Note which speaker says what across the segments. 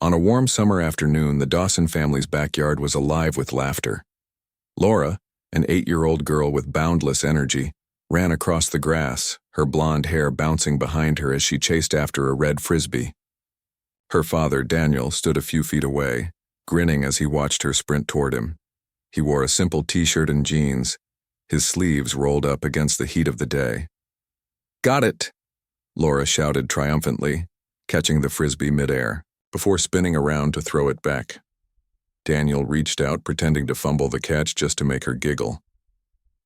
Speaker 1: On a warm summer afternoon, the Dawson family's backyard was alive with laughter. Laura, an 8-year-old girl with boundless energy, ran across the grass, her blonde hair bouncing behind her as she chased after a red frisbee. Her father, Daniel, stood a few feet away, grinning as he watched her sprint toward him. He wore a simple t-shirt and jeans, his sleeves rolled up against the heat of the day. "Got it!" Laura shouted triumphantly, catching the frisbee midair, before spinning around to throw it back. Daniel reached out, pretending to fumble the catch just to make her giggle.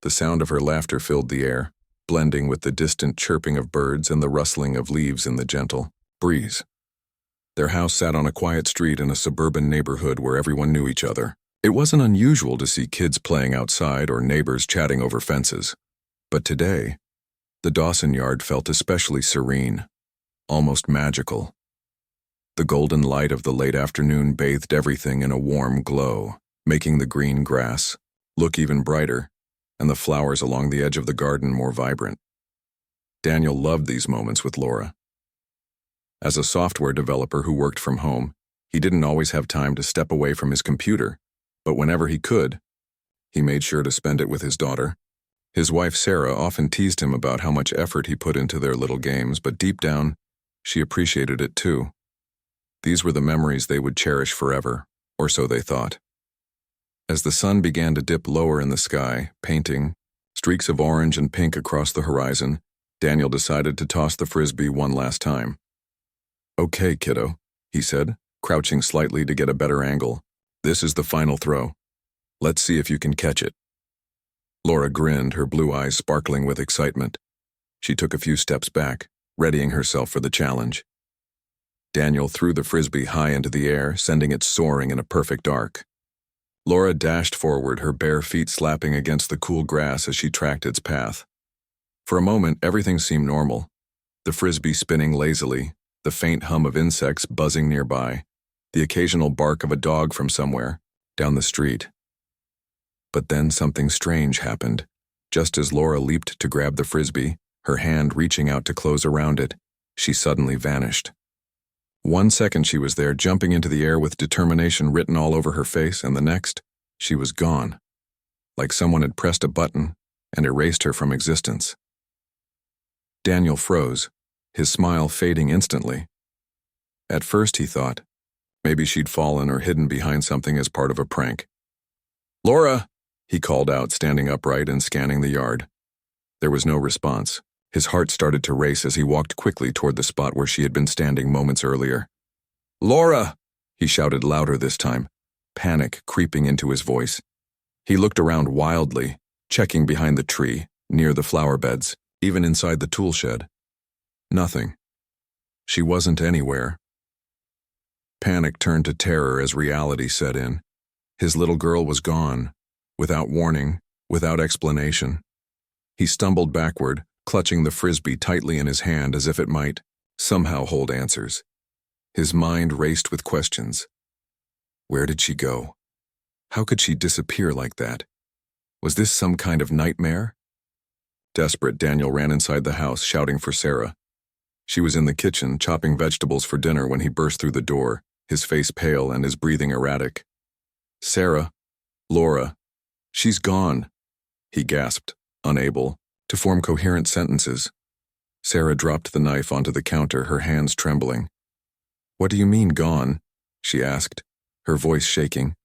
Speaker 1: The sound of her laughter filled the air, blending with the distant chirping of birds and the rustling of leaves in the gentle breeze. Their house sat on a quiet street in a suburban neighborhood where everyone knew each other. It wasn't unusual to see kids playing outside or neighbors chatting over fences. But today, the Dawson yard felt especially serene, almost magical. The golden light of the late afternoon bathed everything in a warm glow, making the green grass look even brighter and the flowers along the edge of the garden more vibrant. Daniel loved these moments with Laura. As a software developer who worked from home, he didn't always have time to step away from his computer, but whenever he could, he made sure to spend it with his daughter. His wife Sarah often teased him about how much effort he put into their little games, but deep down, she appreciated it too. These were the memories they would cherish forever, or so they thought. As the sun began to dip lower in the sky, painting streaks of orange and pink across the horizon, Daniel decided to toss the frisbee one last time. "Okay, kiddo," he said, crouching slightly to get a better angle. "This is the final throw. Let's see if you can catch it." Laura grinned, her blue eyes sparkling with excitement. She took a few steps back, readying herself for the challenge. Daniel threw the frisbee high into the air, sending it soaring in a perfect arc. Laura dashed forward, her bare feet slapping against the cool grass as she tracked its path. For a moment, everything seemed normal. The frisbee spinning lazily, the faint hum of insects buzzing nearby, the occasional bark of a dog from somewhere, down the street. But then something strange happened. Just as Laura leaped to grab the frisbee, her hand reaching out to close around it, she suddenly vanished. 1 second she was there, jumping into the air with determination written all over her face, and the next, she was gone, like someone had pressed a button and erased her from existence. Daniel froze, his smile fading instantly. At first he thought, maybe she'd fallen or hidden behind something as part of a prank. "Laura!" he called out, standing upright and scanning the yard. There was no response. His heart started to race as he walked quickly toward the spot where she had been standing moments earlier. "Laura!" he shouted louder this time, panic creeping into his voice. He looked around wildly, checking behind the tree, near the flower beds, even inside the tool shed. Nothing. She wasn't anywhere. Panic turned to terror as reality set in. His little girl was gone, without warning, without explanation. He stumbled backward, clutching the frisbee tightly in his hand as if it might somehow hold answers. His mind raced with questions. Where did she go? How could she disappear like that? Was this some kind of nightmare? Desperate, Daniel ran inside the house, shouting for Sarah. She was in the kitchen, chopping vegetables for dinner when he burst through the door, his face pale and his breathing erratic. "Sarah, Laura, she's gone," he gasped, unable to form coherent sentences. Sarah dropped the knife onto the counter, her hands trembling. "What do you mean, gone?" she asked, her voice shaking.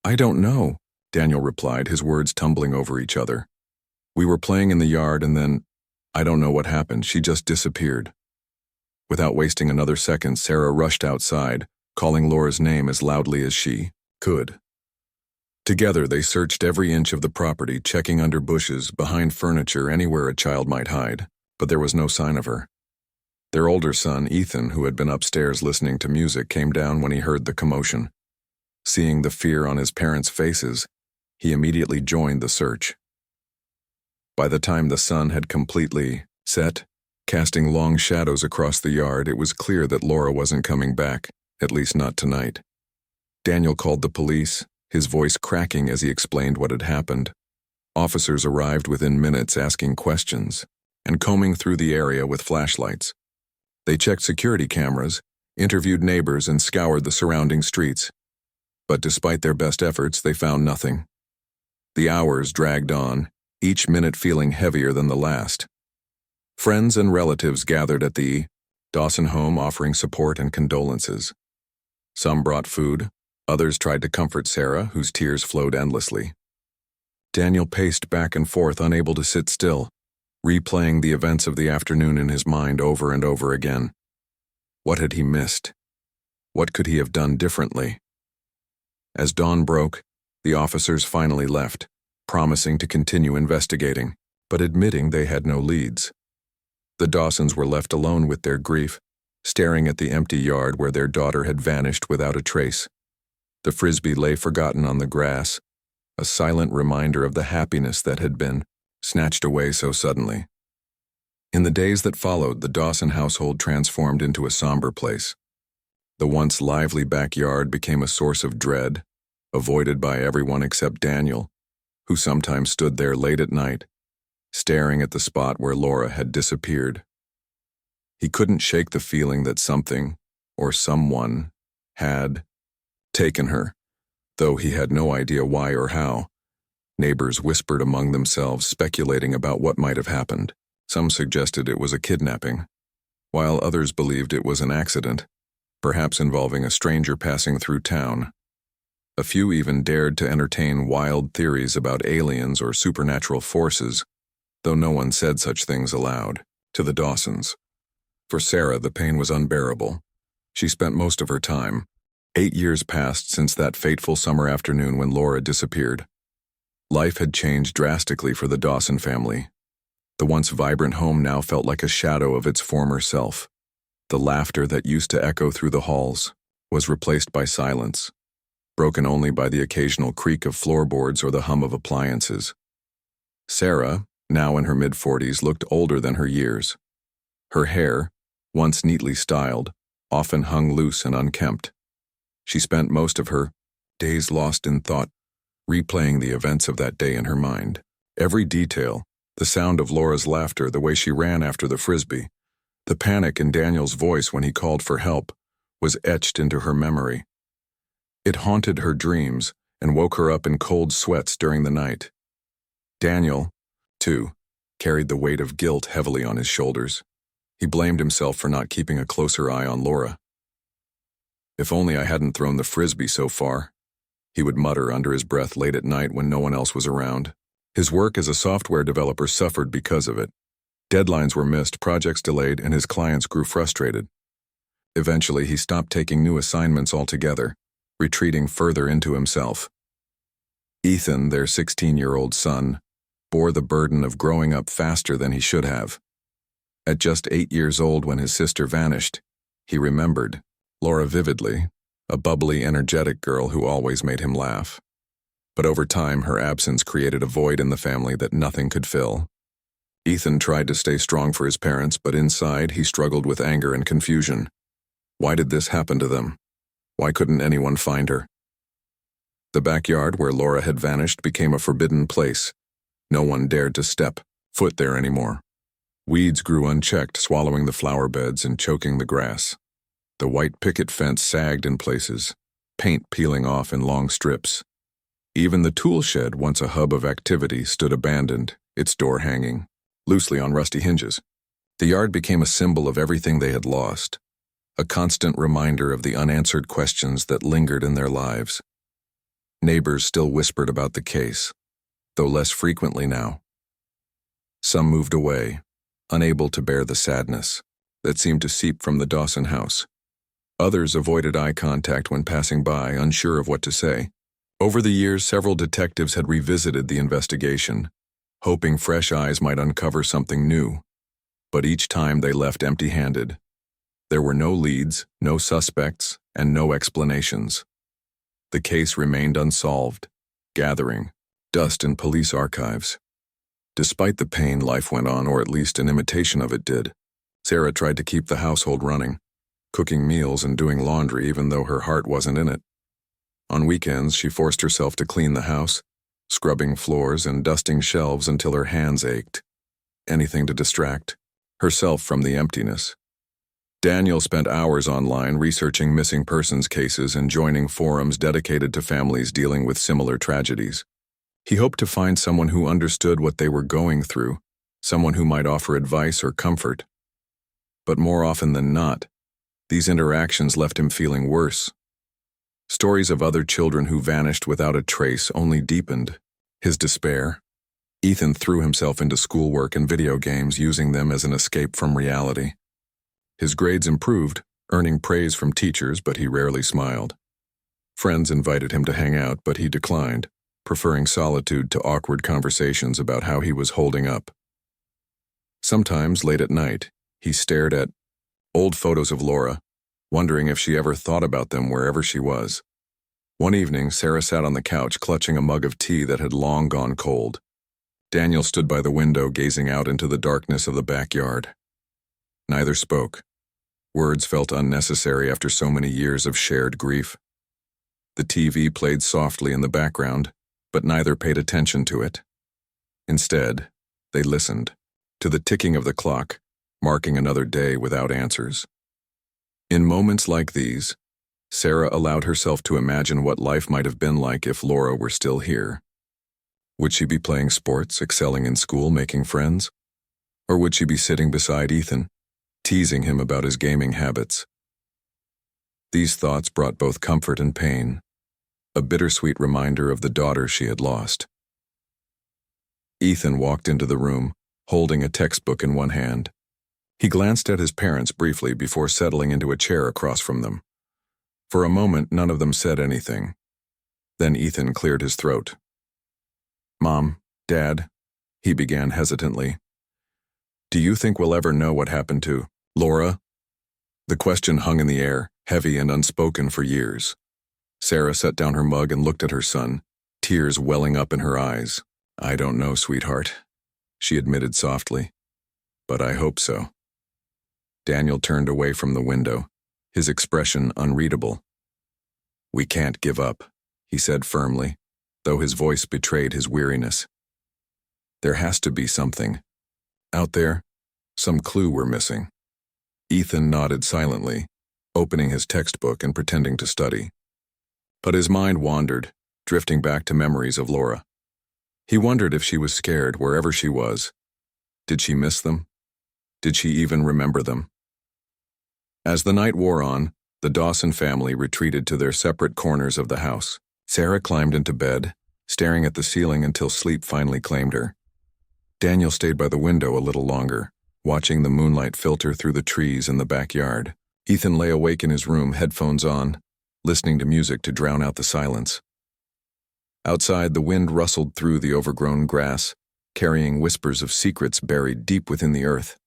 Speaker 1: "I don't know," Daniel replied, his words tumbling over each other. "We were playing in the yard and then, I don't know what happened, she just disappeared." Without wasting another second, Sarah rushed outside, calling Laura's name as loudly as she could. Together, they searched every inch of the property, checking under bushes, behind furniture, anywhere a child might hide, but there was no sign of her. Their older son, Ethan, who had been upstairs listening to music, came down when he heard the commotion. Seeing the fear on his parents' faces, he immediately joined the search. By the time the sun had completely set, casting long shadows across the yard, it was clear that Laura wasn't coming back, at least not tonight. Daniel called the police, his voice cracking as he explained what had happened. Officers arrived within minutes, asking questions and combing through the area with flashlights. They checked security cameras, interviewed neighbors, and scoured the surrounding streets. But despite their best efforts, they found nothing. The hours dragged on, each minute feeling heavier than the last. Friends and relatives gathered at the Dawson home offering support and condolences. Some brought food, others tried to comfort Sarah, whose tears flowed endlessly. Daniel paced back and forth, unable to sit still, replaying the events of the afternoon in his mind over and over again. What had he missed? What could he have done differently? As dawn broke, the officers finally left, promising to continue investigating, but admitting they had no leads. The Dawsons were left alone with their grief, staring at the empty yard where their daughter had vanished without a trace. The frisbee lay forgotten on the grass, a silent reminder of the happiness that had been snatched away so suddenly. In the days that followed, the Dawson household transformed into a somber place. The once lively backyard became a source of dread, avoided by everyone except Daniel, who sometimes stood there late at night, staring at the spot where Laura had disappeared. He couldn't shake the feeling that something, or someone, had taken her, though he had no idea why or how. Neighbors whispered among themselves, speculating about what might have happened. Some suggested it was a kidnapping, while others believed it was an accident, perhaps involving a stranger passing through town. A few even dared to entertain wild theories about aliens or supernatural forces, though no one said such things aloud to the Dawsons. For Sarah, the pain was unbearable. She spent most of her time. 8 years passed since that fateful summer afternoon when Laura disappeared. Life had changed drastically for the Dawson family. The once vibrant home now felt like a shadow of its former self. The laughter that used to echo through the halls was replaced by silence, broken only by the occasional creak of floorboards or the hum of appliances. Sarah, now in her mid-40s, looked older than her years. Her hair, once neatly styled, often hung loose and unkempt. She spent most of her days lost in thought, replaying the events of that day in her mind. Every detail, the sound of Laura's laughter, the way she ran after the frisbee, the panic in Daniel's voice when he called for help, was etched into her memory. It haunted her dreams and woke her up in cold sweats during the night. Daniel, too, carried the weight of guilt heavily on his shoulders. He blamed himself for not keeping a closer eye on Laura. "If only I hadn't thrown the frisbee so far," he would mutter under his breath late at night when no one else was around. His work as a software developer suffered because of it. Deadlines were missed, projects delayed, and his clients grew frustrated. Eventually, he stopped taking new assignments altogether, retreating further into himself. Ethan, their 16-year-old son, bore the burden of growing up faster than he should have. At just 8 years old when his sister vanished, he remembered Laura vividly, a bubbly, energetic girl who always made him laugh. But over time, her absence created a void in the family that nothing could fill. Ethan tried to stay strong for his parents, but inside he struggled with anger and confusion. Why did this happen to them? Why couldn't anyone find her? The backyard where Laura had vanished became a forbidden place. No one dared to step foot there anymore. Weeds grew unchecked, swallowing the flower beds and choking the grass. The white picket fence sagged in places, paint peeling off in long strips. Even the tool shed, once a hub of activity, stood abandoned, its door hanging loosely on rusty hinges. The yard became a symbol of everything they had lost, a constant reminder of the unanswered questions that lingered in their lives. Neighbors still whispered about the case, though less frequently now. Some moved away, unable to bear the sadness that seemed to seep from the Dawson house. Others avoided eye contact when passing by, unsure of what to say. Over the years, several detectives had revisited the investigation, hoping fresh eyes might uncover something new. But each time they left empty-handed. There were no leads, no suspects, and no explanations. The case remained unsolved, gathering dust in police archives. Despite the pain, life went on, or at least an imitation of it did. Sarah tried to keep the household running, cooking meals and doing laundry even though her heart wasn't in it. On weekends, she forced herself to clean the house, scrubbing floors and dusting shelves until her hands ached. Anything to distract herself from the emptiness. Daniel spent hours online researching missing persons cases and joining forums dedicated to families dealing with similar tragedies. He hoped to find someone who understood what they were going through, someone who might offer advice or comfort. But more often than not, these interactions left him feeling worse. Stories of other children who vanished without a trace only deepened his despair. Ethan threw himself into schoolwork and video games, using them as an escape from reality. His grades improved, earning praise from teachers, but he rarely smiled. Friends invited him to hang out, but he declined, preferring solitude to awkward conversations about how he was holding up. Sometimes, late at night, he stared at old photos of Laura, wondering if she ever thought about them wherever she was. One evening, Sarah sat on the couch clutching a mug of tea that had long gone cold. Daniel stood by the window, gazing out into the darkness of the backyard. Neither spoke. Words felt unnecessary after so many years of shared grief. The TV played softly in the background, but neither paid attention to it. Instead, they listened to the ticking of the clock, marking another day without answers. In moments like these, Sarah allowed herself to imagine what life might have been like if Laura were still here. Would she be playing sports, excelling in school, making friends? Or would she be sitting beside Ethan, teasing him about his gaming habits? These thoughts brought both comfort and pain, a bittersweet reminder of the daughter she had lost. Ethan walked into the room, holding a textbook in one hand. He glanced at his parents briefly before settling into a chair across from them. For a moment, none of them said anything. Then Ethan cleared his throat. "Mom, Dad," he began hesitantly. "Do you think we'll ever know what happened to Laura?" The question hung in the air, heavy and unspoken for years. Sarah set down her mug and looked at her son, tears welling up in her eyes. "I don't know, sweetheart," she admitted softly, "but I hope so." Daniel turned away from the window, his expression unreadable. "We can't give up," he said firmly, though his voice betrayed his weariness. "There has to be something out there, some clue we're missing." Ethan nodded silently, opening his textbook and pretending to study. But his mind wandered, drifting back to memories of Laura. He wondered if she was scared wherever she was. Did she miss them? Did she even remember them? As the night wore on, the Dawson family retreated to their separate corners of the house. Sarah climbed into bed, staring at the ceiling until sleep finally claimed her. Daniel stayed by the window a little longer, watching the moonlight filter through the trees in the backyard. Ethan lay awake in his room, headphones on, listening to music to drown out the silence. Outside, the wind rustled through the overgrown grass, carrying whispers of secrets buried deep within the earth.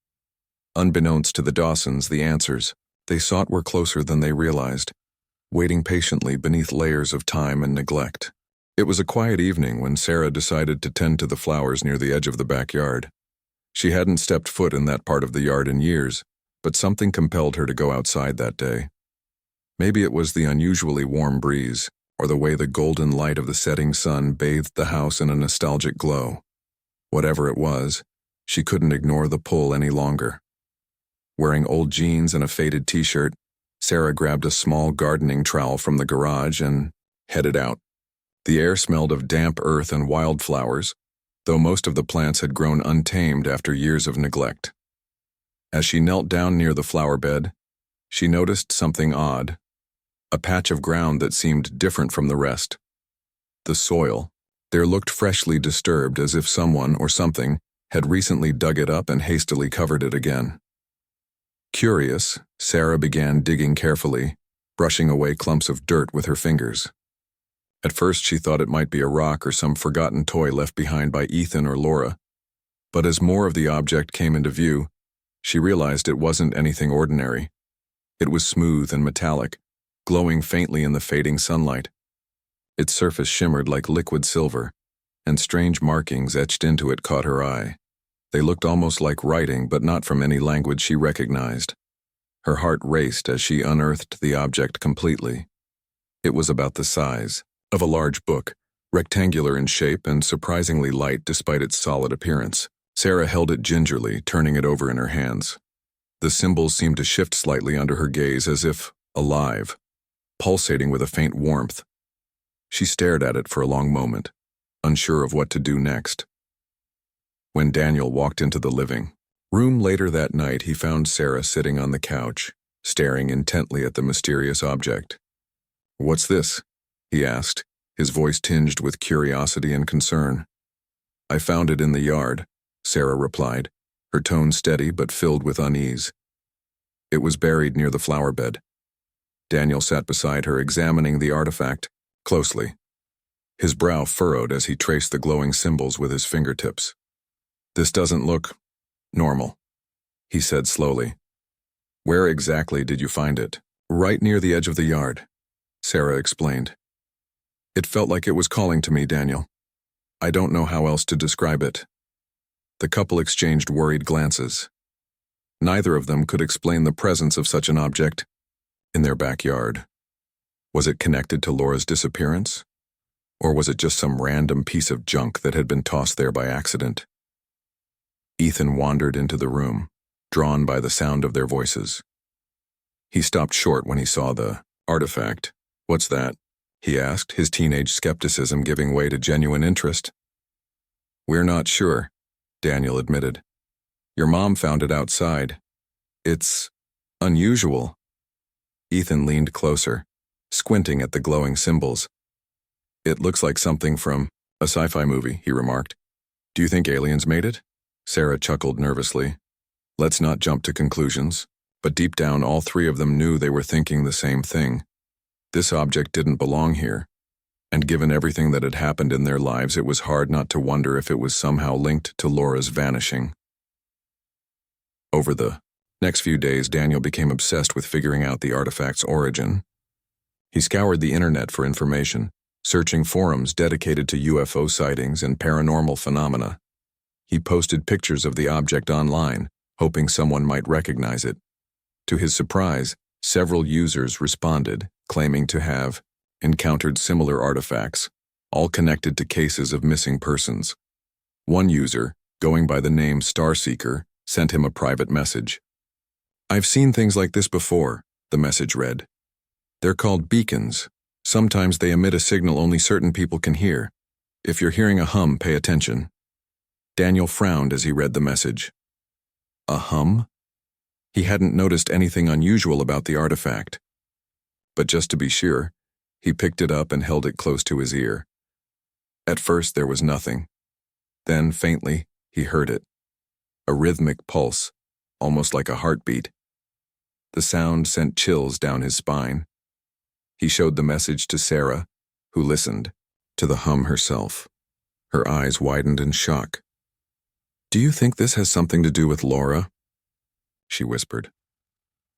Speaker 1: Unbeknownst to the Dawsons, the answers they sought were closer than they realized, waiting patiently beneath layers of time and neglect. It was a quiet evening when Sarah decided to tend to the flowers near the edge of the backyard. She hadn't stepped foot in that part of the yard in years, but something compelled her to go outside that day. Maybe it was the unusually warm breeze, or the way the golden light of the setting sun bathed the house in a nostalgic glow. Whatever it was, she couldn't ignore the pull any longer. Wearing old jeans and a faded t-shirt, Sarah grabbed a small gardening trowel from the garage and headed out. The air smelled of damp earth and wildflowers, though most of the plants had grown untamed after years of neglect. As she knelt down near the flower bed, she noticed something odd, a patch of ground that seemed different from the rest. The soil there looked freshly disturbed, as if someone or something had recently dug it up and hastily covered it again. Curious, Sarah began digging carefully, brushing away clumps of dirt with her fingers. At first she thought it might be a rock or some forgotten toy left behind by Ethan or Laura, but as more of the object came into view, she realized it wasn't anything ordinary. It was smooth and metallic, glowing faintly in the fading sunlight. Its surface shimmered like liquid silver, and strange markings etched into it caught her eye. They looked almost like writing, but not from any language she recognized. Her heart raced as she unearthed the object completely. It was about the size of a large book, rectangular in shape and surprisingly light despite its solid appearance. Sarah held it gingerly, turning it over in her hands. The symbols seemed to shift slightly under her gaze as if alive, pulsating with a faint warmth. She stared at it for a long moment, unsure of what to do next. When Daniel walked into the living room later that night, he found Sarah sitting on the couch, staring intently at the mysterious object. "What's this?" he asked, his voice tinged with curiosity and concern. "I found it in the yard," Sarah replied, her tone steady but filled with unease. "It was buried near the flower bed." Daniel sat beside her, examining the artifact closely. His brow furrowed as he traced the glowing symbols with his fingertips. "This doesn't look normal," he said slowly. "Where exactly did you find it?" "Right near the edge of the yard," Sarah explained. "It felt like it was calling to me, Daniel. I don't know how else to describe it." The couple exchanged worried glances. Neither of them could explain the presence of such an object in their backyard. Was it connected to Laura's disappearance? Or was it just some random piece of junk that had been tossed there by accident? Ethan wandered into the room, drawn by the sound of their voices. He stopped short when he saw the artifact. "What's that?" he asked, his teenage skepticism giving way to genuine interest. "We're not sure," Daniel admitted. "Your mom found it outside. It's unusual." Ethan leaned closer, squinting at the glowing symbols. "It looks like something from a sci-fi movie," he remarked. "Do you think aliens made it?" Sarah chuckled nervously. "Let's not jump to conclusions," but deep down all three of them knew they were thinking the same thing. This object didn't belong here, and given everything that had happened in their lives, it was hard not to wonder if it was somehow linked to Laura's vanishing. Over the next few days, Daniel became obsessed with figuring out the artifact's origin. He scoured the internet for information, searching forums dedicated to UFO sightings and paranormal phenomena. He posted pictures of the object online, hoping someone might recognize it. To his surprise, several users responded, claiming to have encountered similar artifacts, all connected to cases of missing persons. One user, going by the name Starseeker, sent him a private message. "I've seen things like this before," the message read. "They're called beacons. Sometimes they emit a signal only certain people can hear. If you're hearing a hum, pay attention." Daniel frowned as he read the message. A hum? He hadn't noticed anything unusual about the artifact. But just to be sure, he picked it up and held it close to his ear. At first there was nothing. Then, faintly, he heard it. A rhythmic pulse, almost like a heartbeat. The sound sent chills down his spine. He showed the message to Sarah, who listened, to the hum herself. Her eyes widened in shock. "Do you think this has something to do with Laura?" she whispered.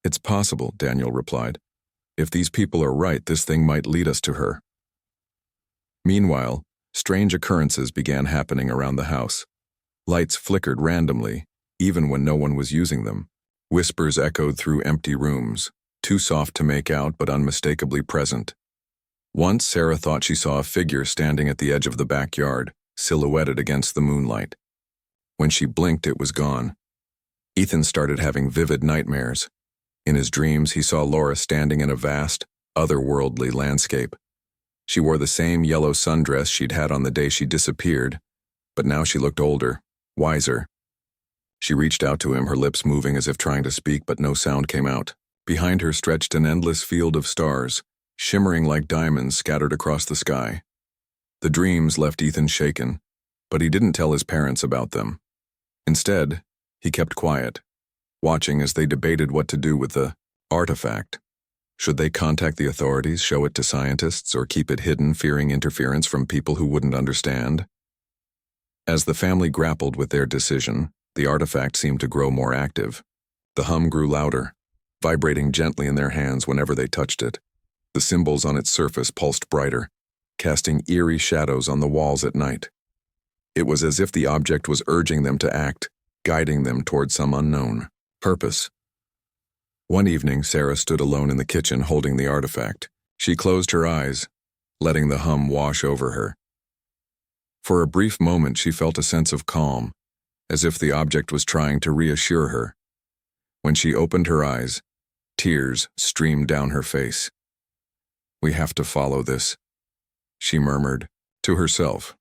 Speaker 1: "It's possible," Daniel replied. "If these people are right, this thing might lead us to her." Meanwhile, strange occurrences began happening around the house. Lights flickered randomly, even when no one was using them. Whispers echoed through empty rooms, too soft to make out but unmistakably present. Once Sarah thought she saw a figure standing at the edge of the backyard, silhouetted against the moonlight. When she blinked, it was gone. Ethan started having vivid nightmares. In his dreams, he saw Laura standing in a vast, otherworldly landscape. She wore the same yellow sundress she'd had on the day she disappeared, but now she looked older, wiser. She reached out to him, her lips moving as if trying to speak, but no sound came out. Behind her stretched an endless field of stars, shimmering like diamonds scattered across the sky. The dreams left Ethan shaken, but he didn't tell his parents about them. Instead, he kept quiet, watching as they debated what to do with the artifact. Should they contact the authorities, show it to scientists, or keep it hidden, fearing interference from people who wouldn't understand? As the family grappled with their decision, the artifact seemed to grow more active. The hum grew louder, vibrating gently in their hands whenever they touched it. The symbols on its surface pulsed brighter, casting eerie shadows on the walls at night. It was as if the object was urging them to act, guiding them toward some unknown purpose. One evening, Sarah stood alone in the kitchen holding the artifact. She closed her eyes, letting the hum wash over her. For a brief moment, she felt a sense of calm, as if the object was trying to reassure her. When she opened her eyes, tears streamed down her face. "We have to follow this," she murmured, to herself.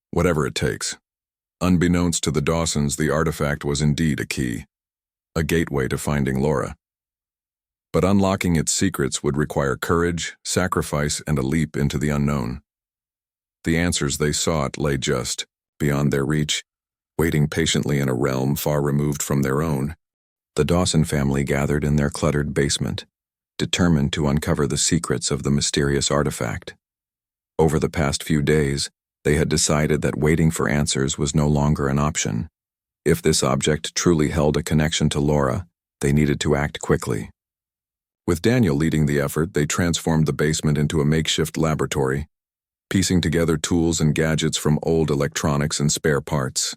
Speaker 1: "Whatever it takes." Unbeknownst to the Dawsons, the artifact was indeed a key, a gateway to finding Laura. But unlocking its secrets would require courage, sacrifice, and a leap into the unknown. The answers they sought lay just beyond their reach, waiting patiently in a realm far removed from their own. The Dawson family gathered in their cluttered basement, determined to uncover the secrets of the mysterious artifact. Over the past few days, they had decided that waiting for answers was no longer an option. If this object truly held a connection to Laura, they needed to act quickly. With Daniel leading the effort, they transformed the basement into a makeshift laboratory, piecing together tools and gadgets from old electronics and spare parts.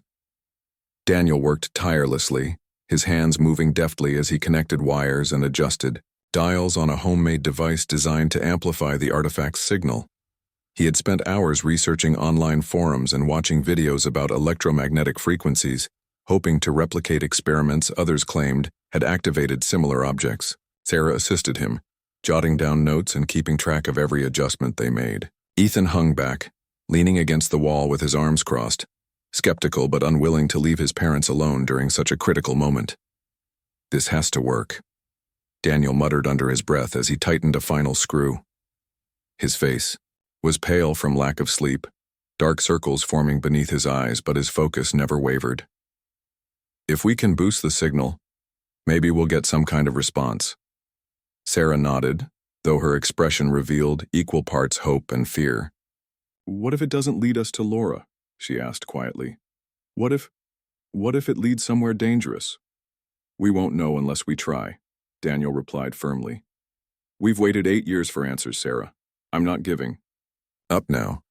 Speaker 1: Daniel worked tirelessly, his hands moving deftly as he connected wires and adjusted dials on a homemade device designed to amplify the artifact's signal. He had spent hours researching online forums and watching videos about electromagnetic frequencies, hoping to replicate experiments others claimed had activated similar objects. Sarah assisted him, jotting down notes and keeping track of every adjustment they made. Ethan hung back, leaning against the wall with his arms crossed, skeptical but unwilling to leave his parents alone during such a critical moment. "This has to work," Daniel muttered under his breath as he tightened a final screw. His face was pale from lack of sleep, dark circles forming beneath his eyes, but his focus never wavered. "If we can boost the signal, maybe we'll get some kind of response." Sarah nodded, though her expression revealed equal parts hope and fear. "What if it doesn't lead us to Laura?" she asked quietly. What if it leads somewhere dangerous?" "We won't know unless we try," Daniel replied firmly. "We've waited 8 years for answers, Sarah. I'm not giving up now."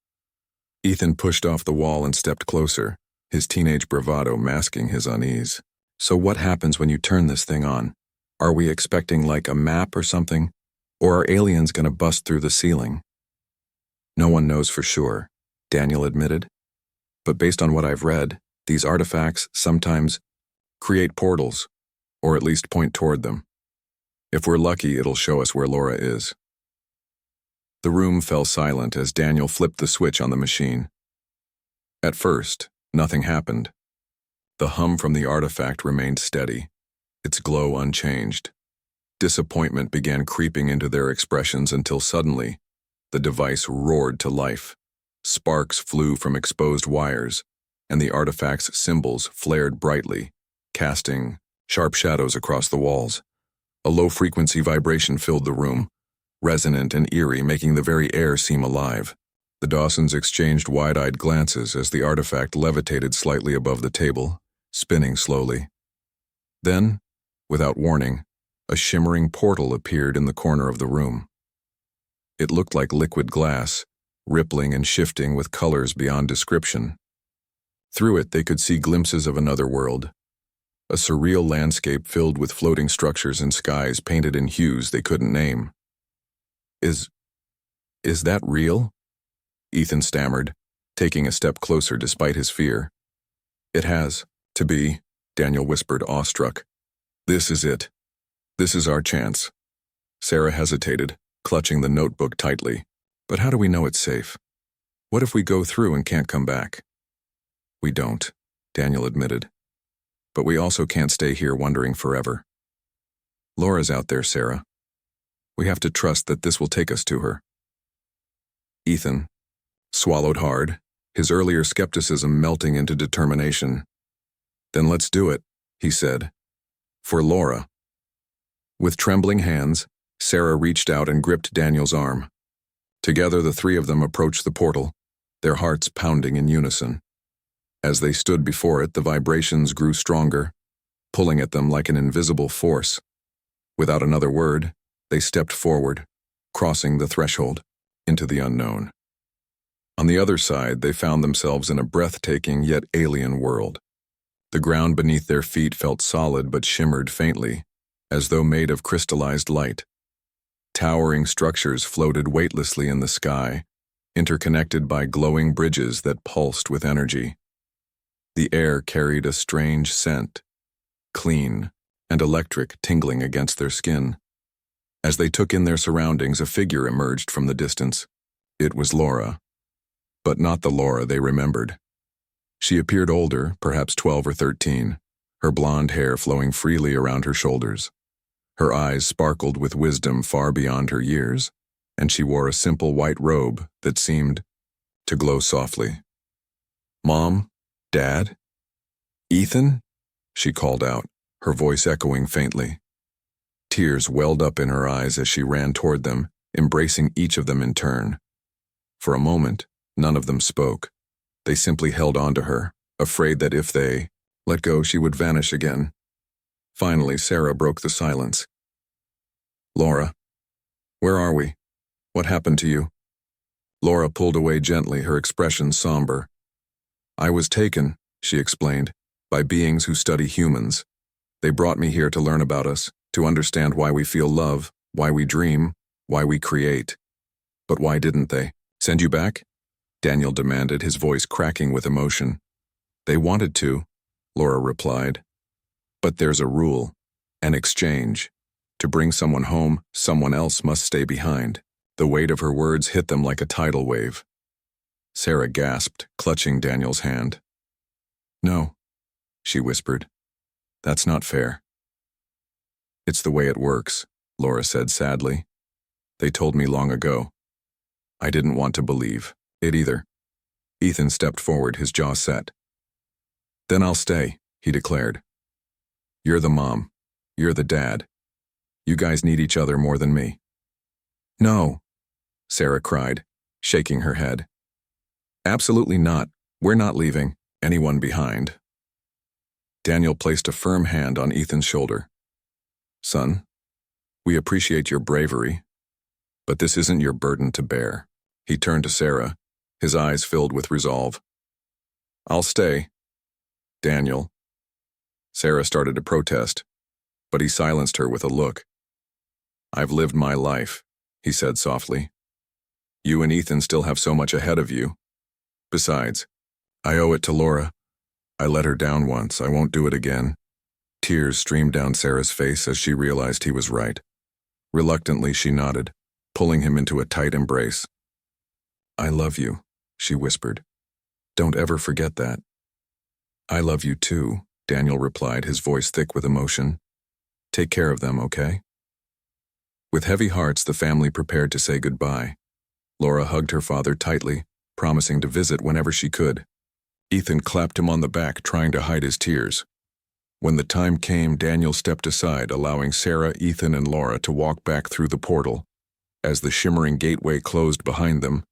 Speaker 1: Ethan pushed off the wall and stepped closer, his teenage bravado masking his unease. "So what happens when you turn this thing on? Are we expecting like a map or something? Or are aliens gonna bust through the ceiling?" "No one knows for sure," Daniel admitted. "But based on what I've read, these artifacts sometimes create portals, or at least point toward them. If we're lucky, it'll show us where Laura is." The room fell silent as Daniel flipped the switch on the machine. At first, nothing happened. The hum from the artifact remained steady, its glow unchanged. Disappointment began creeping into their expressions until suddenly, the device roared to life. Sparks flew from exposed wires, and the artifact's symbols flared brightly, casting sharp shadows across the walls. A low-frequency vibration filled the room, resonant and eerie, making the very air seem alive. The Dawsons exchanged wide-eyed glances as the artifact levitated slightly above the table, spinning slowly. Then, without warning, a shimmering portal appeared in the corner of the room. It looked like liquid glass, rippling and shifting with colors beyond description. Through it, they could see glimpses of another world, a surreal landscape filled with floating structures and skies painted in hues they couldn't name. Is that real?" Ethan stammered, taking a step closer despite his fear. "It has to be," Daniel whispered, awestruck. "This is it. This is our chance." Sarah hesitated, clutching the notebook tightly. "But how do we know it's safe? What if we go through and can't come back?" "We don't," Daniel admitted. "But we also can't stay here wondering forever. Laura's out there, Sarah. We have to trust that this will take us to her." Ethan swallowed hard, his earlier skepticism melting into determination. "Then let's do it," he said. "For Laura." With trembling hands, Sarah reached out and gripped Daniel's arm. Together, the three of them approached the portal, their hearts pounding in unison. As they stood before it, the vibrations grew stronger, pulling at them like an invisible force. Without another word, they stepped forward, crossing the threshold into the unknown. On the other side, they found themselves in a breathtaking yet alien world. The ground beneath their feet felt solid but shimmered faintly, as though made of crystallized light. Towering structures floated weightlessly in the sky, interconnected by glowing bridges that pulsed with energy. The air carried a strange scent, clean, and electric tingling against their skin. As they took in their surroundings, a figure emerged from the distance. It was Laura. But not the Laura they remembered. She appeared older, perhaps 12 or 13, her blonde hair flowing freely around her shoulders. Her eyes sparkled with wisdom far beyond her years, and she wore a simple white robe that seemed to glow softly. "Mom? Dad? Ethan?" she called out, her voice echoing faintly. Tears welled up in her eyes as she ran toward them, embracing each of them in turn. For a moment, none of them spoke. They simply held on to her, afraid that if they let go, she would vanish again. Finally, Sarah broke the silence. "Laura, where are we? What happened to you?" Laura pulled away gently, her expression somber. "I was taken," she explained, "by beings who study humans. They brought me here to learn about us, to understand why we feel love, why we dream, why we create. But why didn't they send you back?" Daniel demanded, his voice cracking with emotion. "They wanted to," Laura replied. "But there's a rule, an exchange. To bring someone home, someone else must stay behind." The weight of her words hit them like a tidal wave. Sarah gasped, clutching Daniel's hand. "No," she whispered. "That's not fair." "It's the way it works," Laura said sadly. "They told me long ago. I didn't want to believe it either." Ethan stepped forward, his jaw set. "Then I'll stay," he declared. "You're the mom. You're the dad. You guys need each other more than me." "No," Sarah cried, shaking her head. "Absolutely not. We're not leaving anyone behind." Daniel placed a firm hand on Ethan's shoulder. "Son, we appreciate your bravery, but this isn't your burden to bear." He turned to Sarah, his eyes filled with resolve. "I'll stay." "Daniel." Sarah started to protest, but he silenced her with a look. "I've lived my life," he said softly. "You and Ethan still have so much ahead of you. Besides, I owe it to Laura. I let her down once. I won't do it again." Tears streamed down Sarah's face as she realized he was right. Reluctantly, she nodded, pulling him into a tight embrace. "I love you," she whispered. "Don't ever forget that." "I love you too," Daniel replied, his voice thick with emotion. "Take care of them, okay?" With heavy hearts, the family prepared to say goodbye. Laura hugged her father tightly, promising to visit whenever she could. Ethan clapped him on the back, trying to hide his tears. When the time came, Daniel stepped aside, allowing Sarah, Ethan, and Laura to walk back through the portal. As the shimmering gateway closed behind them,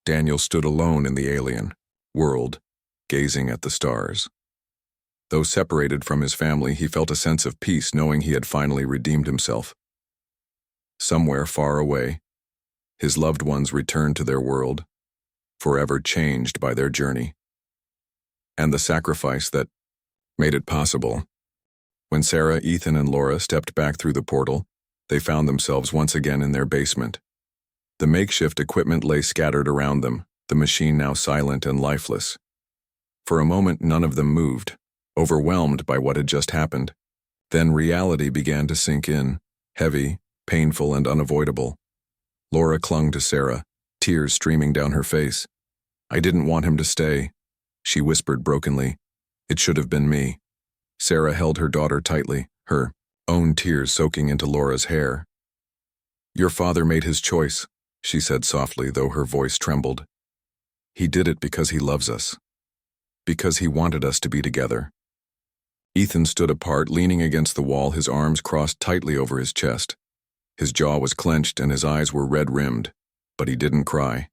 Speaker 1: Daniel stood alone in the alien world, gazing at the stars. Though separated from his family, he felt a sense of peace, knowing he had finally redeemed himself. Somewhere far away, his loved ones returned to their world, forever changed by their journey and the sacrifice that made it possible. When Sarah, Ethan, and Laura stepped back through the portal, they found themselves once again in their basement. The makeshift equipment lay scattered around them, the machine now silent and lifeless. For a moment, none of them moved, overwhelmed by what had just happened. Then reality began to sink in, heavy, painful, and unavoidable. Laura clung to Sarah, tears streaming down her face. "I didn't want him to stay," she whispered brokenly. "It should have been me." Sarah held her daughter tightly, her own tears soaking into Laura's hair. "Your father made his choice," she said softly, though her voice trembled. "He did it because he loves us. Because he wanted us to be together." Ethan stood apart, leaning against the wall, his arms crossed tightly over his chest. His jaw was clenched and his eyes were red-rimmed, but he didn't cry.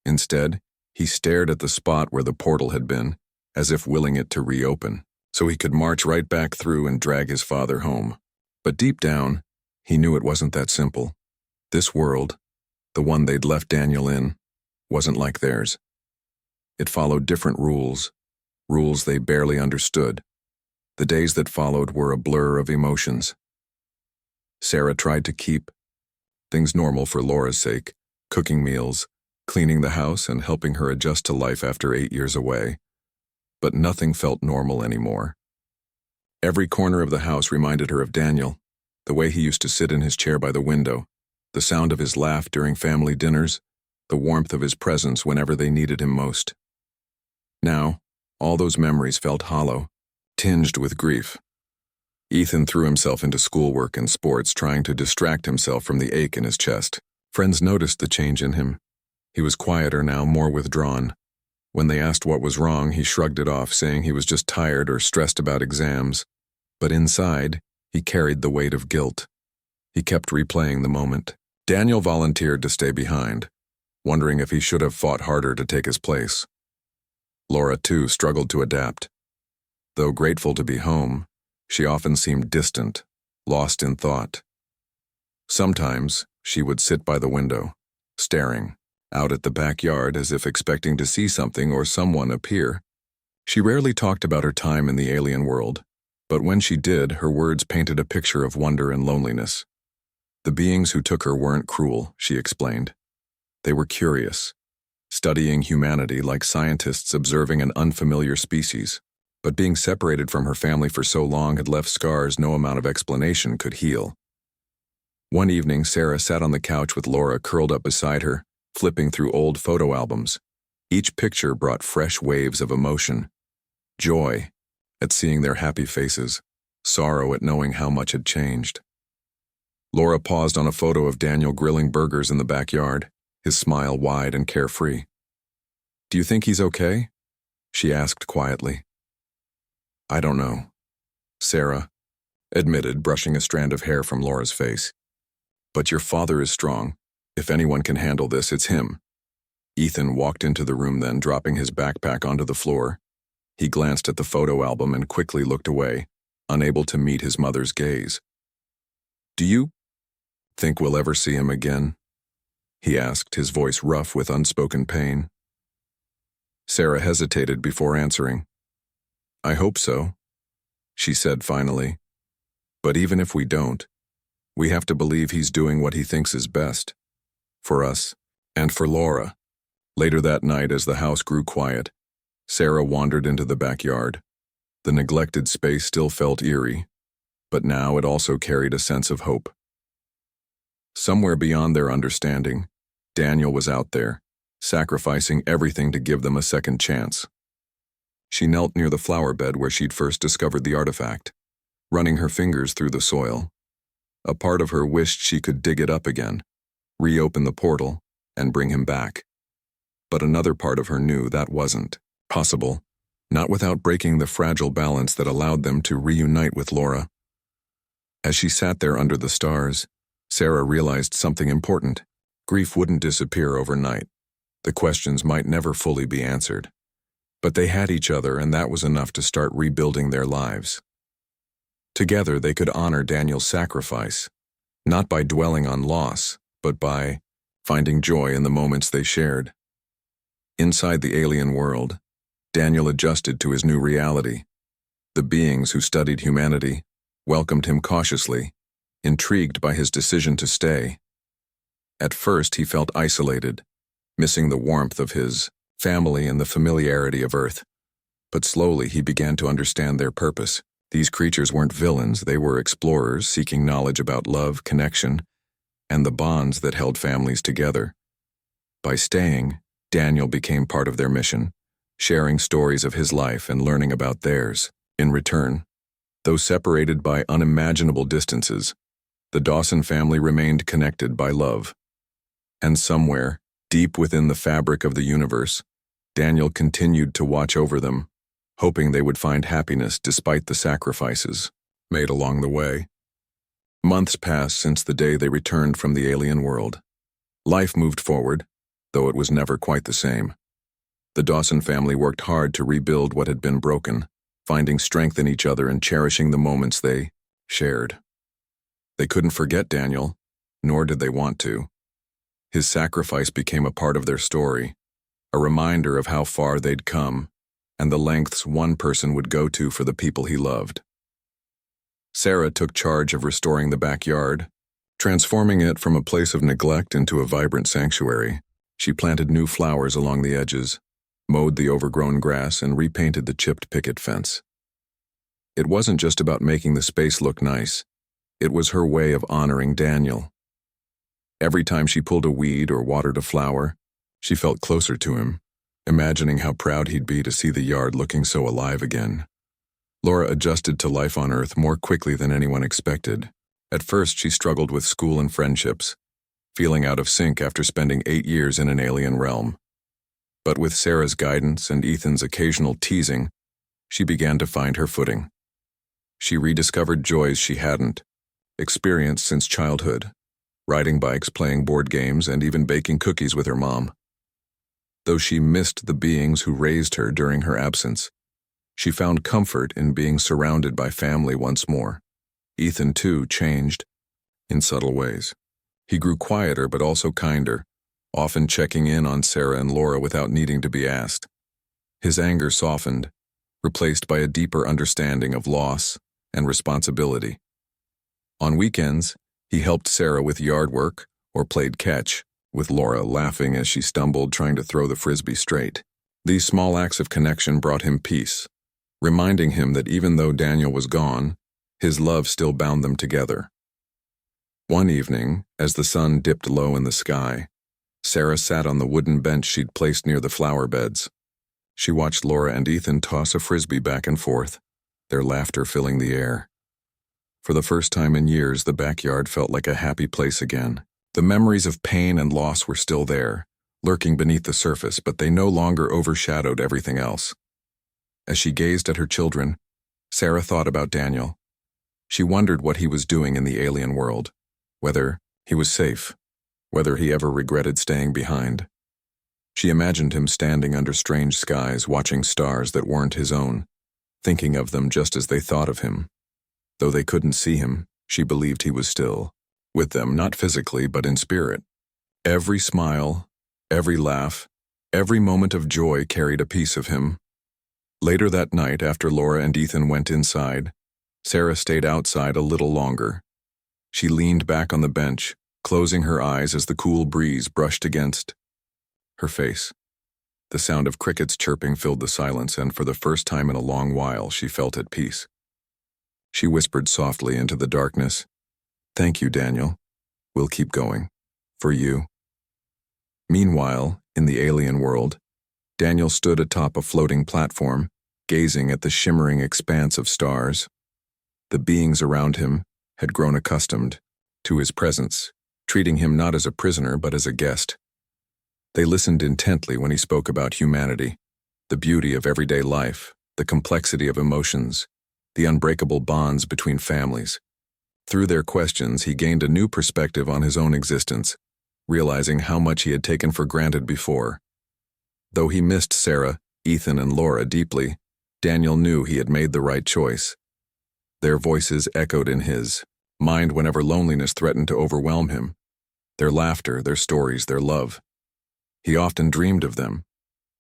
Speaker 1: Instead, he stared at the spot where the portal had been, as if willing it to reopen, so he could march right back through and drag his father home. But deep down, he knew it wasn't that simple. This world, the one they'd left Daniel in, wasn't like theirs. It followed different rules, rules they barely understood. The days that followed were a blur of emotions. Sarah tried to keep things normal for Laura's sake, cooking meals, cleaning the house, and helping her adjust to life after 8 years away. But nothing felt normal anymore. Every corner of the house reminded her of Daniel, the way he used to sit in his chair by the window, the sound of his laugh during family dinners, the warmth of his presence whenever they needed him most. Now, all those memories felt hollow, tinged with grief. Ethan threw himself into schoolwork and sports, trying to distract himself from the ache in his chest. Friends noticed the change in him. He was quieter now, more withdrawn. When they asked what was wrong, he shrugged it off, saying he was just tired or stressed about exams. But inside, he carried the weight of guilt. He kept replaying the moment. Daniel volunteered to stay behind, wondering if he should have fought harder to take his place. Laura, too, struggled to adapt. Though grateful to be home, she often seemed distant, lost in thought. Sometimes, she would sit by the window, staring out at the backyard as if expecting to see something or someone appear. She rarely talked about her time in the alien world, but when she did, her words painted a picture of wonder and loneliness. The beings who took her weren't cruel, she explained. They were curious, studying humanity like scientists observing an unfamiliar species. But being separated from her family for so long had left scars no amount of explanation could heal. One evening, Sarah sat on the couch with Laura curled up beside her, flipping through old photo albums. Each picture brought fresh waves of emotion. Joy at seeing their happy faces, sorrow at knowing how much had changed. Laura paused on a photo of Daniel grilling burgers in the backyard, his smile wide and carefree. "Do you think he's okay?" she asked quietly. "I don't know," Sarah admitted, brushing a strand of hair from Laura's face. "But your father is strong. If anyone can handle this, it's him." Ethan walked into the room then, dropping his backpack onto the floor. He glanced at the photo album and quickly looked away, unable to meet his mother's gaze. "Do you think we'll ever see him again?" he asked, his voice rough with unspoken pain. Sarah hesitated before answering. "I hope so," she said finally. "But even if we don't, we have to believe he's doing what he thinks is best. For us, and for Laura." Later that night, as the house grew quiet, Sarah wandered into the backyard. The neglected space still felt eerie, but now it also carried a sense of hope. Somewhere beyond their understanding, Daniel was out there, sacrificing everything to give them a second chance. She knelt near the flower bed where she'd first discovered the artifact, running her fingers through the soil. A part of her wished she could dig it up again, reopen the portal, and bring him back. But another part of her knew that wasn't possible, not without breaking the fragile balance that allowed them to reunite with Laura. As she sat there under the stars, Sarah realized something important. Grief wouldn't disappear overnight. The questions might never fully be answered. But they had each other, and that was enough to start rebuilding their lives. Together, they could honor Daniel's sacrifice, not by dwelling on loss, but by finding joy in the moments they shared. Inside the alien world, Daniel adjusted to his new reality. The beings who studied humanity welcomed him cautiously, intrigued by his decision to stay. At first, he felt isolated, missing the warmth of his family and the familiarity of Earth. But slowly he began to understand their purpose. These creatures weren't villains, they were explorers seeking knowledge about love, connection, and the bonds that held families together. By staying, Daniel became part of their mission, sharing stories of his life and learning about theirs. In return, though separated by unimaginable distances, the Dawson family remained connected by love. And somewhere, deep within the fabric of the universe, Daniel continued to watch over them, hoping they would find happiness despite the sacrifices made along the way. Months passed since the day they returned from the alien world. Life moved forward, though it was never quite the same. The Dawson family worked hard to rebuild what had been broken, finding strength in each other and cherishing the moments they shared. They couldn't forget Daniel, nor did they want to. His sacrifice became a part of their story, a reminder of how far they'd come, and the lengths one person would go to for the people he loved. Sarah took charge of restoring the backyard, transforming it from a place of neglect into a vibrant sanctuary. She planted new flowers along the edges, mowed the overgrown grass, and repainted the chipped picket fence. It wasn't just about making the space look nice. It was her way of honoring Daniel. Every time she pulled a weed or watered a flower, she felt closer to him, imagining how proud he'd be to see the yard looking so alive again. Laura adjusted to life on Earth more quickly than anyone expected. At first, she struggled with school and friendships, feeling out of sync after spending 8 years in an alien realm. But with Sarah's guidance and Ethan's occasional teasing, she began to find her footing. She rediscovered joys she hadn't experienced since childhood, riding bikes, playing board games, and even baking cookies with her mom. Though she missed the beings who raised her during her absence, she found comfort in being surrounded by family once more. Ethan, too, changed in subtle ways. He grew quieter but also kinder, often checking in on Sarah and Laura without needing to be asked. His anger softened, replaced by a deeper understanding of loss and responsibility. On weekends, he helped Sarah with yard work or played catch, with Laura laughing as she stumbled trying to throw the frisbee straight. These small acts of connection brought him peace, reminding him that even though Daniel was gone, his love still bound them together. One evening, as the sun dipped low in the sky, Sarah sat on the wooden bench she'd placed near the flower beds. She watched Laura and Ethan toss a frisbee back and forth, their laughter filling the air. For the first time in years, the backyard felt like a happy place again. The memories of pain and loss were still there, lurking beneath the surface, but they no longer overshadowed everything else. As she gazed at her children, Sarah thought about Daniel. She wondered what he was doing in the alien world, whether he was safe, whether he ever regretted staying behind. She imagined him standing under strange skies, watching stars that weren't his own, thinking of them just as they thought of him. Though they couldn't see him, she believed he was still with them, not physically, but in spirit. Every smile, every laugh, every moment of joy carried a piece of him. Later that night, after Laura and Ethan went inside, Sarah stayed outside a little longer. She leaned back on the bench, closing her eyes as the cool breeze brushed against her face. The sound of crickets chirping filled the silence, and for the first time in a long while, she felt at peace. She whispered softly into the darkness, "Thank you, Daniel. We'll keep going. For you." Meanwhile, in the alien world, Daniel stood atop a floating platform, gazing at the shimmering expanse of stars. The beings around him had grown accustomed to his presence, treating him not as a prisoner but as a guest. They listened intently when he spoke about humanity, the beauty of everyday life, the complexity of emotions, the unbreakable bonds between families. Through their questions, he gained a new perspective on his own existence, realizing how much he had taken for granted before. Though he missed Sarah, Ethan, and Laura deeply, Daniel knew he had made the right choice. Their voices echoed in his mind whenever loneliness threatened to overwhelm him. Their laughter, their stories, their love. He often dreamed of them,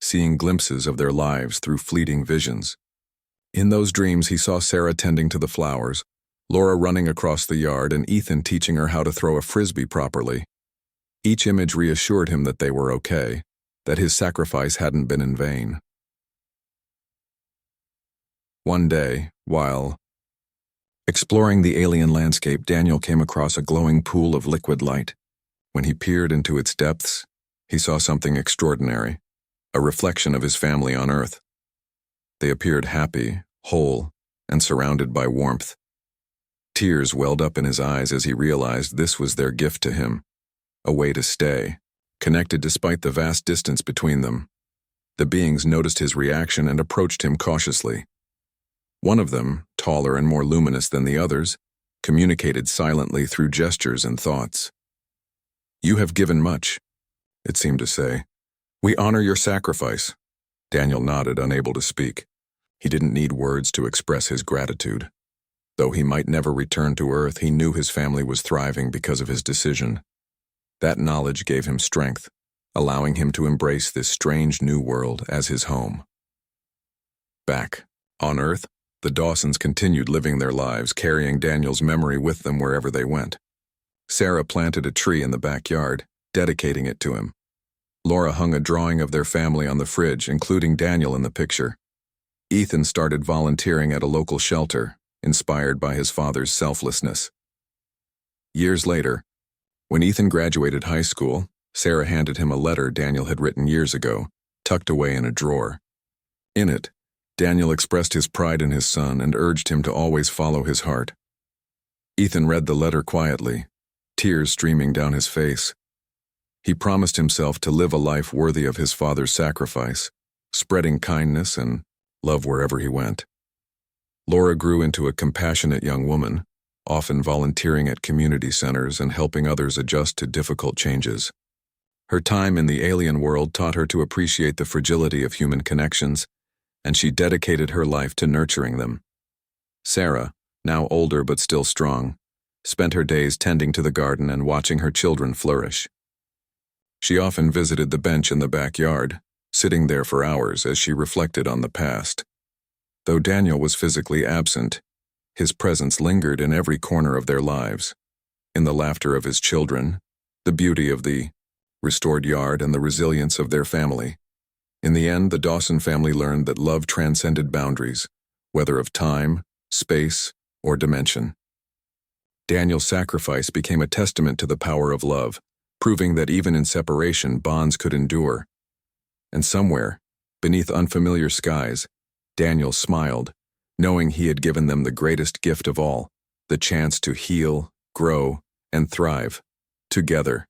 Speaker 1: seeing glimpses of their lives through fleeting visions. In those dreams, he saw Sarah tending to the flowers, Laura running across the yard, and Ethan teaching her how to throw a frisbee properly. Each image reassured him that they were okay, that his sacrifice hadn't been in vain. One day, while exploring the alien landscape, Daniel came across a glowing pool of liquid light. When he peered into its depths, he saw something extraordinary, a reflection of his family on Earth. They appeared happy, whole, and surrounded by warmth. Tears welled up in his eyes as he realized this was their gift to him, a way to stay, connected despite the vast distance between them. The beings noticed his reaction and approached him cautiously. One of them, taller and more luminous than the others, communicated silently through gestures and thoughts. "You have given much," it seemed to say. "We honor your sacrifice." Daniel nodded, unable to speak. He didn't need words to express his gratitude. Though he might never return to Earth, he knew his family was thriving because of his decision. That knowledge gave him strength, allowing him to embrace this strange new world as his home. Back on Earth, the Dawsons continued living their lives, carrying Daniel's memory with them wherever they went. Sarah planted a tree in the backyard, dedicating it to him. Laura hung a drawing of their family on the fridge, including Daniel in the picture. Ethan started volunteering at a local shelter, inspired by his father's selflessness. Years later, when Ethan graduated high school, Sarah handed him a letter Daniel had written years ago, tucked away in a drawer. In it, Daniel expressed his pride in his son and urged him to always follow his heart. Ethan read the letter quietly, tears streaming down his face. He promised himself to live a life worthy of his father's sacrifice, spreading kindness and love wherever he went. Laura grew into a compassionate young woman, often volunteering at community centers and helping others adjust to difficult changes. Her time in the alien world taught her to appreciate the fragility of human connections, and she dedicated her life to nurturing them. Sarah, now older but still strong, spent her days tending to the garden and watching her children flourish. She often visited the bench in the backyard, sitting there for hours as she reflected on the past. Though Daniel was physically absent, his presence lingered in every corner of their lives, in the laughter of his children, the beauty of the restored yard, and the resilience of their family. In the end, the Dawson family learned that love transcended boundaries, whether of time, space, or dimension. Daniel's sacrifice became a testament to the power of love, proving that even in separation, bonds could endure. And somewhere, beneath unfamiliar skies, Daniel smiled, knowing he had given them the greatest gift of all, the chance to heal, grow, and thrive, together.